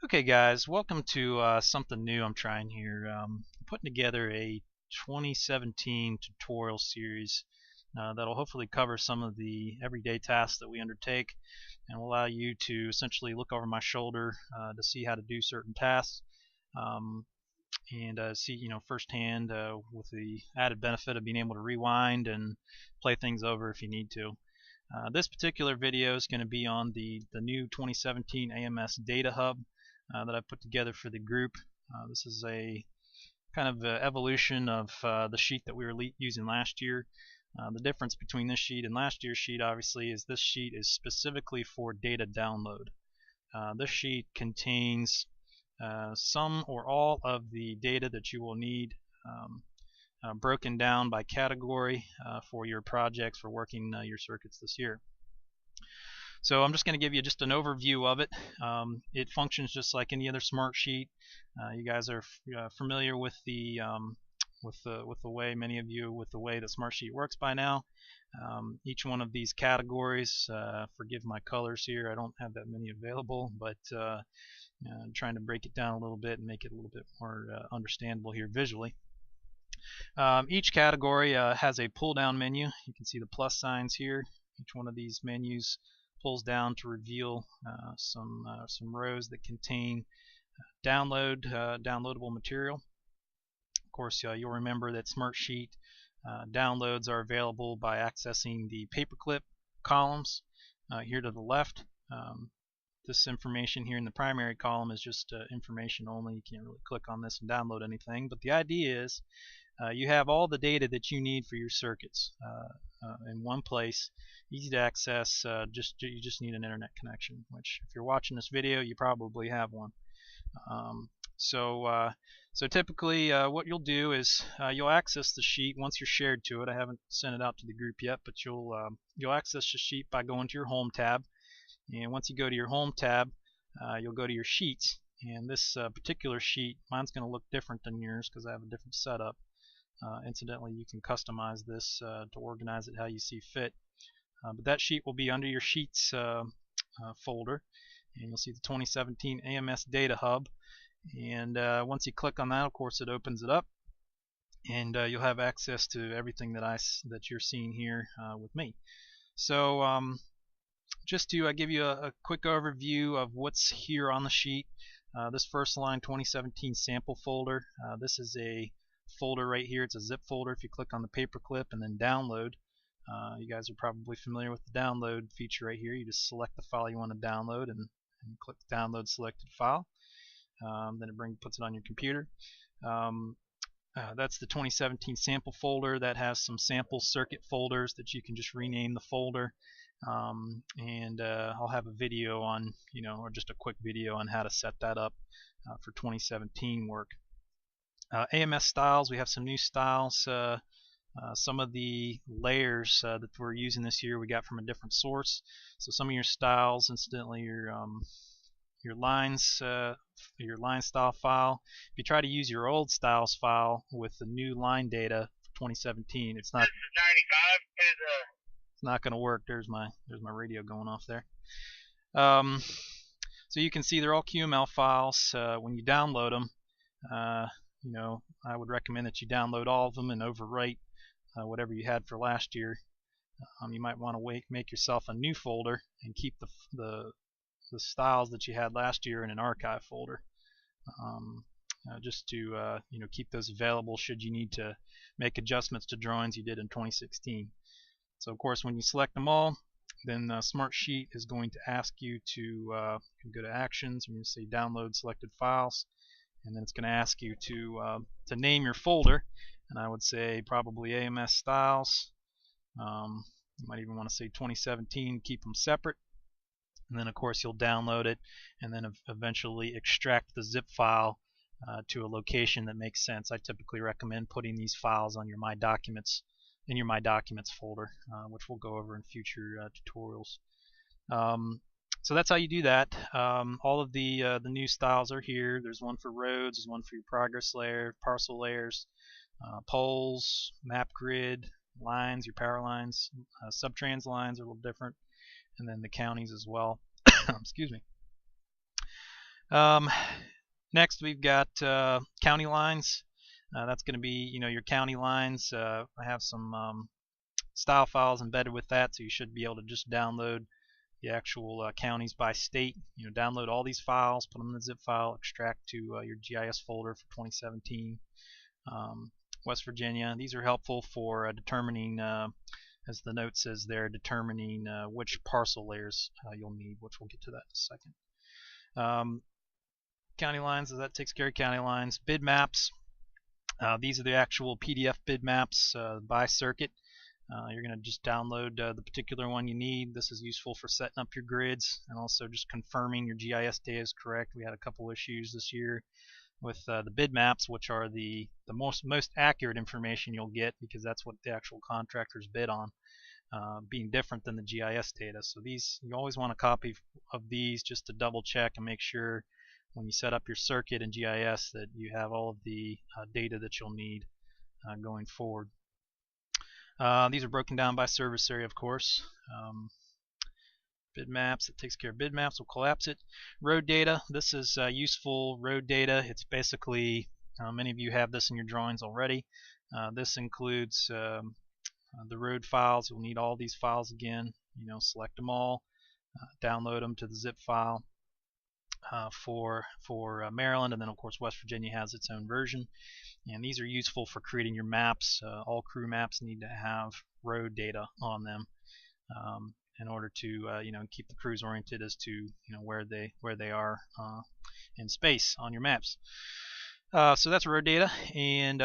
Okay, guys, welcome to something new I'm trying here. Putting together a 2017 tutorial series that'll hopefully cover some of the everyday tasks that we undertake and will allow you to essentially look over my shoulder to see how to do certain tasks um, and see, firsthand with the added benefit of being able to rewind and play things over if you need to. This particular video is going to be on the new 2017 AMS Data Hub that I put together for the group. This is a kind of evolution of the sheet that we were using last year. The difference between this sheet and last year's sheet obviously is this sheet is specifically for data download. This sheet contains some or all of the data that you will need broken down by category for your projects for working your circuits this year. So I'm just going to give you just an overview of it. It functions just like any other smart sheet. You guys are familiar with the way, many of you, with the way that Smartsheet works by now. Each one of these categories, forgive my colors here, I don't have that many available, but I'm trying to break it down a little bit and make it a little bit more understandable here visually. Each category has a pull down menu. You can see the plus signs here. Each one of these menus pulls down to reveal some rows that contain downloadable material. Of course, you'll remember that Smartsheet downloads are available by accessing the paperclip columns here to the left. This information here in the primary column is just information only. You can't really click on this and download anything, but the idea is you have all the data that you need for your circuits in one place, easy to access. You just need an internet connection, which if you're watching this video you probably have one. So typically what you'll do is you'll access the sheet once you're shared to it. I haven't sent it out to the group yet, but you'll access the sheet by going to your Home tab, and once you go to your Home tab you'll go to your Sheets, and this particular sheet, mine's going to look different than yours because I have a different setup. Incidentally, you can customize this to organize it how you see fit. But that sheet will be under your Sheets folder, and you'll see the 2017 AMS Data Hub. And once you click on that, of course, it opens it up, and you'll have access to everything that you're seeing here with me. So just to give you a quick overview of what's here on the sheet, this first line, 2017 sample folder. This is a folder right here. It's a zip folder. If you click on the paperclip and then download, you guys are probably familiar with the download feature right here. You just select the file you want to download and click download selected file. Then it puts it on your computer. That's the 2017 sample folder that has some sample circuit folders that you can just rename the folder. And I'll have a video on, or just a quick video on how to set that up for 2017 work. AMS styles, we have some new styles. Some of the layers that we're using this year we got from a different source. So some of your styles, incidentally, your lines, your line style file. If you try to use your old styles file with the new line data for 2017, it's not. This is 95. It's not going to work. There's my radio going off there. So you can see they're all QML files. When you download them, I would recommend that you download all of them and overwrite whatever you had for last year. You might want to make yourself a new folder and keep the styles that you had last year in an archive folder, just to keep those available should you need to make adjustments to drawings you did in 2016. So of course when you select them all, then Smartsheet is going to ask you to go to Actions, and you say Download Selected Files, and then it's going to ask you to name your folder, and I would say probably AMS Styles. You might even want to say 2017, keep them separate, and then of course you'll download it and then eventually extract the zip file to a location that makes sense. I typically recommend putting these files on your My Documents in your My Documents folder, which we'll go over in future tutorials. So that's how you do that. All of the new styles are here. There's one for roads, there's one for your progress layer, parcel layers, poles, map grid, lines, your power lines, subtrans lines are a little different, and then the counties as well. Excuse me. Um, Next, we've got county lines. That's going to be, your county lines. I have some style files embedded with that, so you should be able to just download the actual counties by state. Download all these files, put them in the zip file, extract to your GIS folder for 2017. West Virginia. These are helpful for determining, as the note says there, determining which parcel layers you'll need, which we'll get to that in a second. County lines, that takes care of county lines. Bid maps. These are the actual PDF bid maps by circuit. You're going to just download the particular one you need. This is useful for setting up your grids and also just confirming your GIS data is correct. We had a couple issues this year with the bid maps, which are the most accurate information you'll get, because that's what the actual contractors bid on, being different than the GIS data. So these, you always want a copy of these just to double check and make sure when you set up your circuit in GIS that you have all of the data that you'll need going forward. These are broken down by service area, of course. Bid maps, it takes care of bid maps. We'll collapse it. Road data, this is useful road data. It's basically, many of you have this in your drawings already. This includes the road files. You'll need all these files again. Select them all, download them to the zip file for Maryland, and then of course West Virginia has its own version. And these are useful for creating your maps. All crew maps need to have road data on them in order to keep the crews oriented as to where they are in space on your maps. So that's road data, and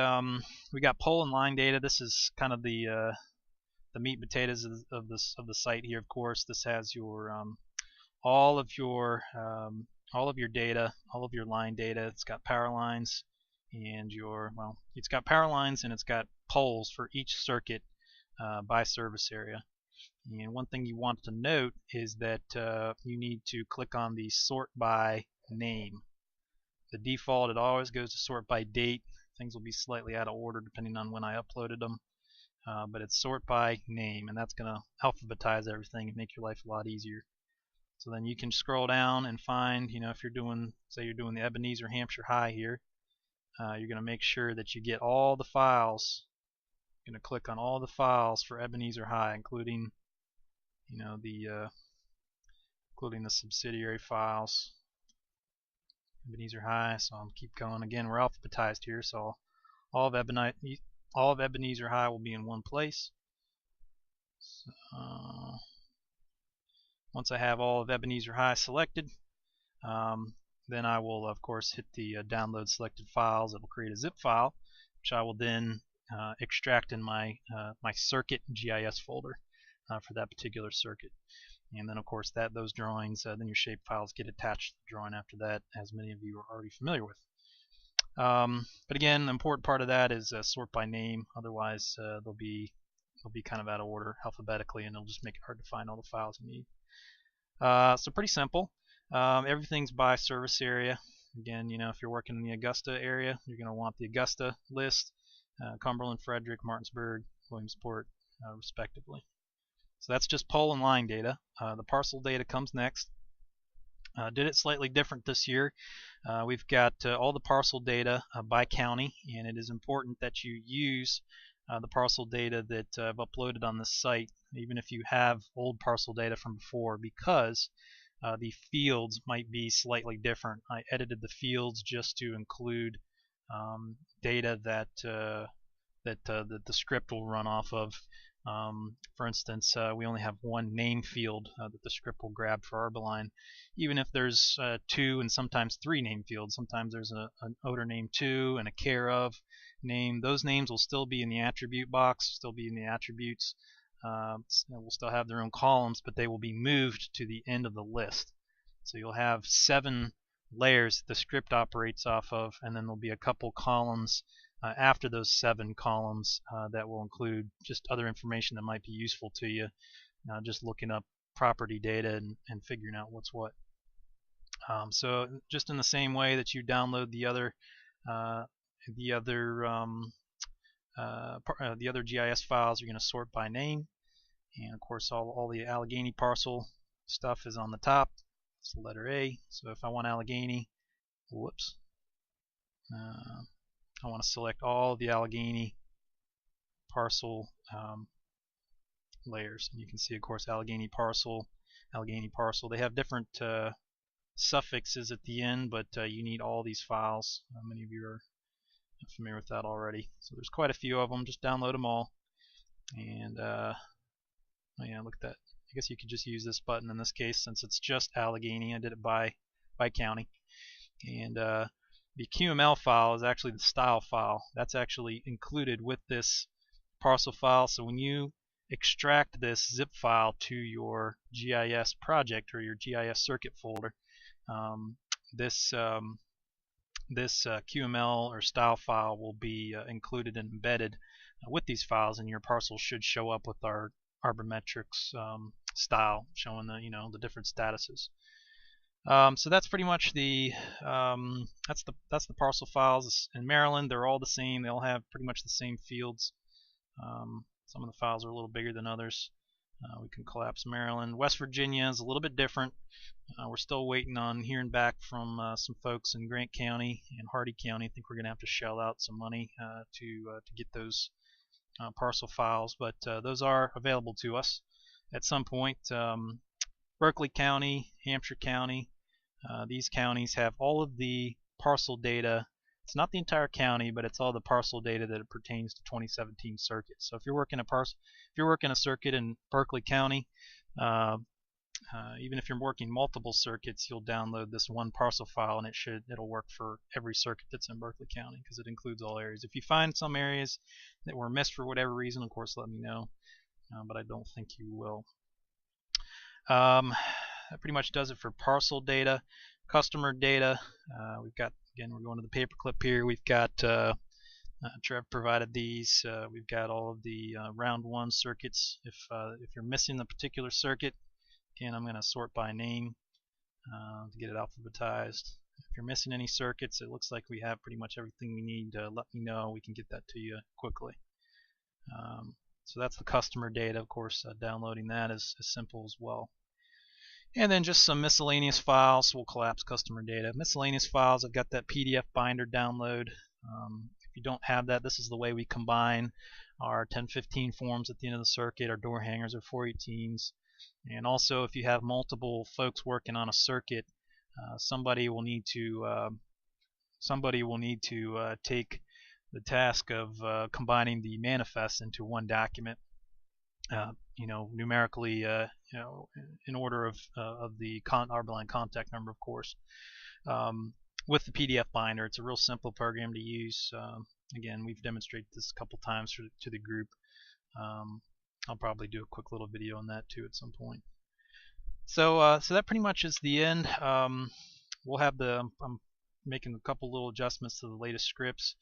we got pole and line data. This is kind of the meat and potatoes of the site here. Of course, this has your all of your data, all of your line data. It's got power lines and it's got power lines and it's got poles for each circuit by service area. And one thing you want to note is that you need to click on the sort by name. The default, it always goes to sort by date. Things will be slightly out of order depending on when I uploaded them, but it's sort by name, and that's going to alphabetize everything and make your life a lot easier. So then you can scroll down and find, if you're doing, say you're doing the Ebenezer Hampshire High here, you're going to make sure that you get all the files. You're going to click on all the files for Ebenezer High, including including the subsidiary files. Ebenezer High. So I'll keep going. Again, we're alphabetized here, so all of Ebenezer High will be in one place. So, once I have all of Ebenezer High selected, then I will of course hit the download selected files. It will create a zip file, which I will then extract in my circuit GIS folder for that particular circuit. And then of course those drawings, then your shape files get attached to the drawing after that, as many of you are already familiar with. But again, the important part of that is sort by name. Otherwise, they'll be kind of out of order alphabetically, and it'll just make it hard to find all the files you need. So pretty simple. Everything's by service area. Again, if you're working in the Augusta area, you're going to want the Augusta list, Cumberland, Frederick, Martinsburg, Williamsport, respectively. So that's just pole and line data. The parcel data comes next. Did it slightly different this year. We've got all the parcel data by county, and it is important that you use the parcel data that I've uploaded on this site, even if you have old parcel data from before, because the fields might be slightly different. I edited the fields just to include data that the script will run off of. For instance, we only have one name field that the script will grab for Arborline, even if there's 2 and sometimes 3 name fields. Sometimes there's an odor name 2 and a care of name. Those names will still be in the attribute box, still be in the attributes. Will still have their own columns, but they will be moved to the end of the list. So you'll have 7 layers the script operates off of, and then there'll be a couple columns after those 7 columns that will include just other information that might be useful to you, just looking up property data and figuring out what's what. So just in the same way that you download the other GIS files, you're going to sort by name, and of course all the Allegheny parcel stuff is on the top. It's the letter A. So if I want Allegheny, whoops, I want to select all the Allegheny parcel layers. And you can see, of course, Allegheny parcel. They have different suffixes at the end, but you need all these files. Many of you are familiar with that already. So there's quite a few of them. Just download them all. And oh yeah, look at that. I guess you could just use this button in this case since it's just Allegheny. I did it by county. And the QML file is actually the style file. That's actually included with this parcel file. So when you extract this zip file to your GIS project or your GIS circuit folder, this QML or style file will be included and embedded with these files, and your parcel should show up with our Arborimetrics style, showing the different statuses. So that's pretty much the that's the parcel files. In Maryland, they're all the same. They all have pretty much the same fields. Some of the files are a little bigger than others. We can collapse Maryland. West Virginia is a little bit different. We're still waiting on hearing back from some folks in Grant County and Hardy County. I think we're going to have to shell out some money to get those parcel files, but those are available to us at some point. Berkeley County, Hampshire County, these counties have all of the parcel data. It's not the entire county, but it's all the parcel data that it pertains to 2017 circuit. So if you're working a circuit in Berkeley County, even if you're working multiple circuits, you'll download this one parcel file, and it'll work for every circuit that's in Berkeley County because it includes all areas. If you find some areas that were missed for whatever reason, of course, let me know. But I don't think you will. That pretty much does it for parcel data. Customer data, we've got, again, we're going to the paperclip here. We've got Trev provided these. We've got all of the round one circuits. If you're missing a particular circuit, again, I'm going to sort by name to get it alphabetized. If you're missing any circuits, it looks like we have pretty much everything we need. Let me know. We can get that to you quickly. So that's the customer data. Of course, downloading that is simple as well. And then just some miscellaneous files. We'll collapse customer data. Miscellaneous files, I've got that PDF binder download. If you don't have that, this is the way we combine our 1015 forms at the end of the circuit, our door hangers, our 418s. And also, if you have multiple folks working on a circuit, somebody will need to take the task of combining the manifests into one document. Numerically, in order of the Arbor contact number, of course. With the PDF binder, it's a real simple program to use. Again, we've demonstrated this a couple times to the group. I'll probably do a quick little video on that too at some point. So that pretty much is the end. We'll have I'm making a couple little adjustments to the latest scripts.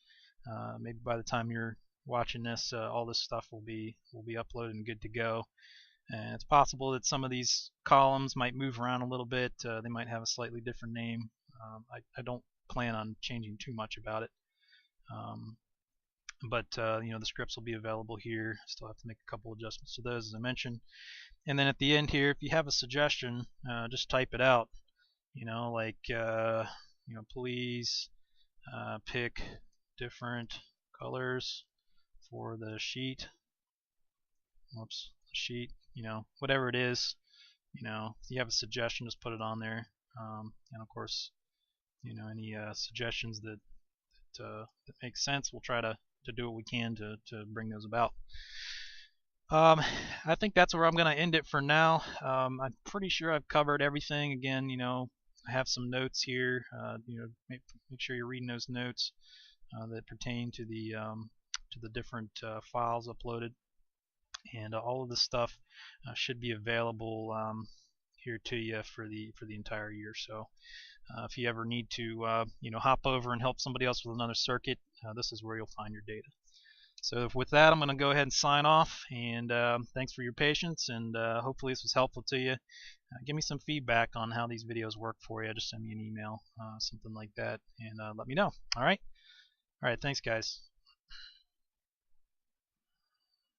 Maybe by the time you're watching this, all this stuff will be uploaded and good to go. And it's possible that some of these columns might move around a little bit. They might have a slightly different name. I don't plan on changing too much about it. But the scripts will be available here. Still have to make a couple adjustments to those, as I mentioned. And then at the end here, if you have a suggestion, just type it out. Please pick different colors for the sheet. Whoops, sheet. Whatever it is. If you have a suggestion, just put it on there. And of course, any suggestions that make sense, we'll try to do what we can to bring those about. I think that's where I'm going to end it for now. I'm pretty sure I've covered everything. Again, I have some notes here. Make sure you're reading those notes that pertain to the different files uploaded, and all of this stuff should be available here to you for the entire year. So if you ever need to hop over and help somebody else with another circuit, this is where you'll find your data. So with that, I'm going to go ahead and sign off, and thanks for your patience, and hopefully this was helpful to you. Give me some feedback on how these videos work for you. Just send me an email, something like that, and let me know. All right, thanks guys.